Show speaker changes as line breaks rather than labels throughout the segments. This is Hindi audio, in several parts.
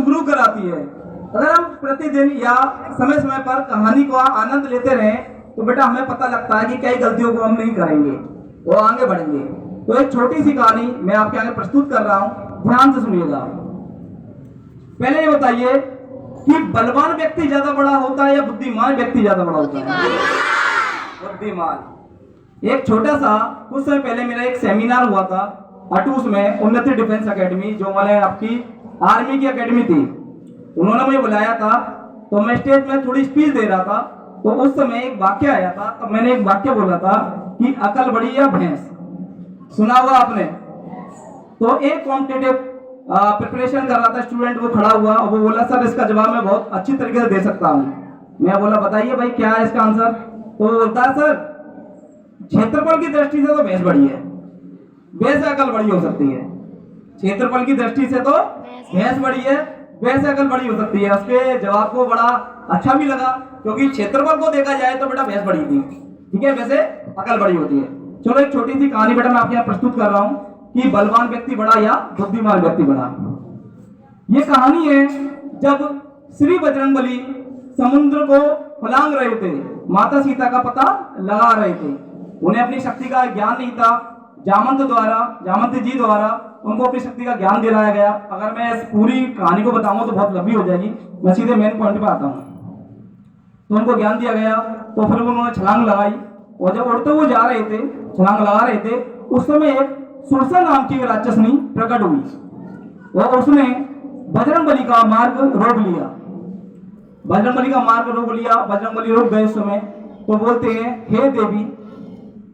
रूबरू कराती है। अगर हम प्रतिदिन या समय समय पर कहानी को आनंद लेते रहें तो बेटा हमें पता लगता है कि कई गलतियों को हम नहीं करेंगे, वो आगे बढ़ेंगे। तो एक छोटी सी कहानी मैं आपके आगे प्रस्तुत कर रहा हूं, ध्यान से सुनिएगा। पहले ये बताइए कि बलवान व्यक्ति ज्यादा बड़ा होता है या बुद्धिमान व्यक्ति ज्यादा बड़ा होता है? बुद्धिमान। एक छोटा सा कुछ समय पहले मेरा एक सेमिनार हुआ था अटूस में, उन्नति डिफेंस एकेडमी, जो वाले आपकी आर्मी की एकेडमी थी। उन्होंने मुझे बुलाया था तो मैं स्टेज में थोड़ी स्पीच दे रहा था। तो उस समय एक वाक्य आया था, तो मैंने एक वाक्य बोला था कि अकल बड़ी या भैंस। सुना हुआ आपने? तो एक कॉम्पिटिटिव प्रिपरेशन कर रहा था स्टूडेंट, वो खड़ा हुआ और वो बोला सर इसका जवाब मैं बहुत अच्छी तरीके से दे सकता हूँ। मैं बोला बताइए भाई क्या है इसका आंसर? तो वो बोलता है सर क्षेत्रफल की दृष्टि से तो भैंस बड़ी है, भैंस अकल बड़ी हो सकती है। क्षेत्रफल की दृष्टि से तो भैंस बड़ी है, भैंस अकल बड़ी हो सकती है। उसके जवाब को बड़ा अच्छा भी लगा क्योंकि क्षेत्रफल को देखा जाए तो बेटा भैंस बड़ी थी, ठीक है, वैसे अकल बड़ी होती है। चलो एक छोटी सी कहानी बेटा मैं आपके यहाँ प्रस्तुत कर रहा हूँ कि बलवान व्यक्ति बड़ा या बुद्धिमान व्यक्ति बड़ा। ये कहानी है जब श्री बजरंगबली समुद्र को फलांग रहे थे, माता सीता का पता लगा रहे थे। उन्हें अपनी शक्ति का ज्ञान नहीं था। जामवंत जी द्वारा उनको अपनी शक्ति का ज्ञान दिलाया गया। अगर मैं इस पूरी कहानी को बताऊंगा तो बहुत लंबी हो जाएगी, मैं सीधे मेन पॉइंट पे आता हूँ। तो उनको ज्ञान दिया गया, तो फिर उन्होंने छलांग लगाई और जब उड़ते हुए जा रहे थे, छलांग लगा रहे थे, उस समय एक सुरसा नाम की राक्षसनी प्रकट हुई और उसने बजरंगबली का मार्ग रोक लिया। बजरंगबली रुक गए। उस समय तो बोलते हैं हे देवी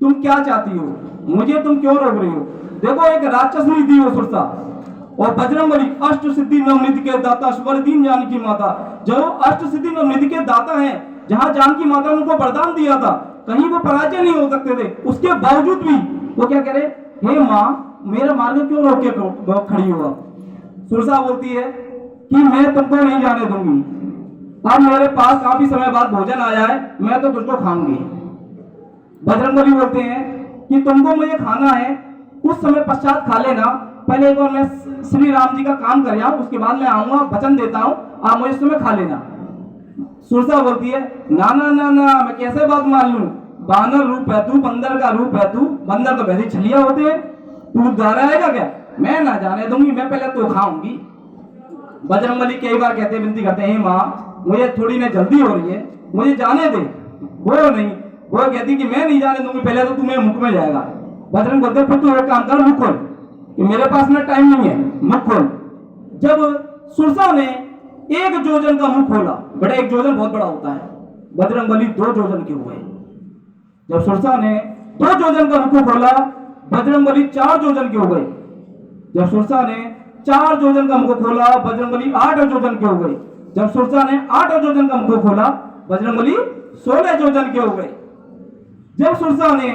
तुम क्या चाहती हो, मुझे तुम क्यों रोक रही हो? देखो एक राक्षसनी थी वो सुरसा, और बजरंगबली अष्ट सिद्धि नवनिधि के दाता स्वर दीन जानकी माता, जो अष्ट सिद्धि नवनिधि के दाता हैं, जहां जानकी माता ने उनको वरदान दिया था कहीं वो पराजय नहीं हो सकते थे, उसके बावजूद भी वो क्या करे, हे माँ मेरा मार्ग क्यों रोक के खड़ी हुआ? सुरसा बोलती है कि मैं तुमको नहीं जाने दूंगी, अब मेरे पास काफी समय बाद भोजन आया है, मैं तो तुझको खाऊंगी। बजरंगबली बोलते हैं कि तुमको मुझे खाना है, कुछ समय पश्चात खा लेना, पहले एक बार मैं श्री राम जी का काम कर आऊं, उसके बाद मैं आऊंगा, वचन देता हूं, आप मुझे इस समय खा लेना। सुरसा बोलती है ना ना ना ना, मैं कैसे बात मान लूं, बानर रूप है तू, बंदर का रूप है तू, बंदर तो वैसे छलिया होते हैं, तू द्वारा आएगा क्या? मैं ना जाने दूंगी, मैं पहले तो खाऊंगी। बजरंगबली कई बार कहते विनती करते हैं माँ मुझे थोड़ी ना जल्दी हो रही है, मुझे जाने दे। वो नहीं, वो कहती कि मैं नहीं जाने दूंगी, पहले तो तुम्हें मुख में जाएगा। बजरंग बोलते फिर तू एक काम कर, मुख खोल, कि मेरे पास ना टाइम नहीं है, मुख खोल। जब सुरसा ने 1 जोजन का मुंह खोला, बड़ा 1 जोजन बहुत बड़ा होता है, बजरंगबली 2 जोजन के हुए। जब सुरसा ने 2 जोजन का मुंह खोला, बजरंगबली 4 जोजन के हो गए। जब सुरसा ने 4 जोजन का मुंह खोला, बजरंगबली 8 जोजन के हो गए। जब सुरसा ने 8 जोजन का मुंह खोला, बजरंगबली 16 जोजन के हो गए। जब सुरसा ने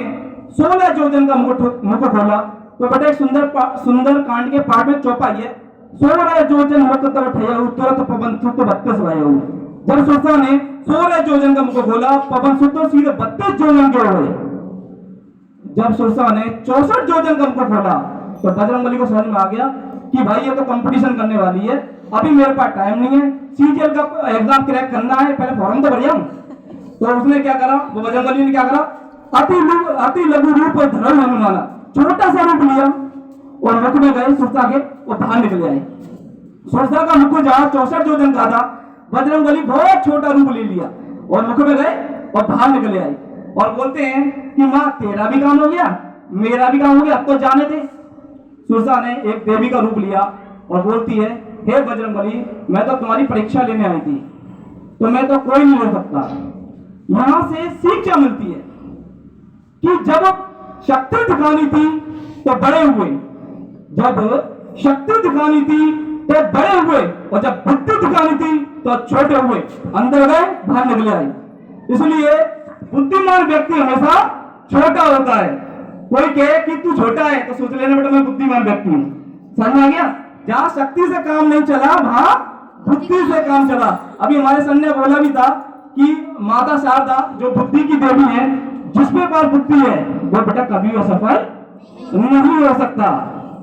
16 जोजन का मुख खोला तो बेटा एक सुंदर कांड के पाठ में चौपाई है, 16 जोजन मुख तब ठहरा तुरंत पवन सुत 32 वायु। जब सुरसा ने 16 जोजन का मुख खोला, पवन सुत सीधे 32 जोजन के हो गए। जब सुरसा ने 64 जोजन का मुख खोला तो बजरंगबली को समझ में आ गया कि भाई ये तो कंपटीशन करने वाली है, अभी मेरे पास टाइम नहीं है, सीजीएल का एग्जाम क्रैक करना है, पहले फॉर्म तो भर जाऊं। तो उसने क्या करा, वो बजरंगबली ने क्या करा, अति लघु रूप धर्म हनुमाना, छोटा सा रूप लिया और मुख में गए सुरसा के और बाहर निकले आए। सुरसा का मुख जहां 64 जोजन का था, बजरंगबली बहुत छोटा रूप ले लिया और मुख में गए और बाहर निकले आए और बोलते हैं कि माँ तेरा भी काम हो गया, मेरा भी काम हो गया, अब तो जाने दे। सुरसा ने एक देवी का रूप लिया और बोलती है हे बजरंगबली मैं तो तुम्हारी परीक्षा लेने आई थी, तो मैं तो कोई नहीं हो सकता। यहां से सीख क्या मिलती है कि जब शक्ति दिखानी थी तो बड़े हुए, जब शक्ति दिखानी थी तो बड़े हुए, और जब बुद्धि दिखानी थी तो छोटे हुए, अंदर गए बाहर निकले आए। इसलिए बुद्धिमान व्यक्ति हमेशा छोटा होता है। कोई कहे कि तू छोटा है तो सोच लेना बेटा मैं बुद्धिमान व्यक्ति हूं। समझ आ गया? जहां शक्ति से काम नहीं चला वहां बुद्धि से काम चला। अभी हमारे सर ने बोला भी था कि माता शारदा जो बुद्धि की देवी है, जिसके पास बुद्धि है वो बेटा कभी असफल नहीं हो सकता।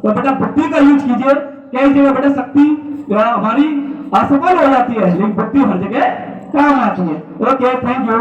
तो बेटा बुद्धि का यूज कीजिए। कई जगह बेटा शक्ति हमारी असफल हो जाती है, लेकिन बुद्धि हर जगह काम आती है। Okay, thank you.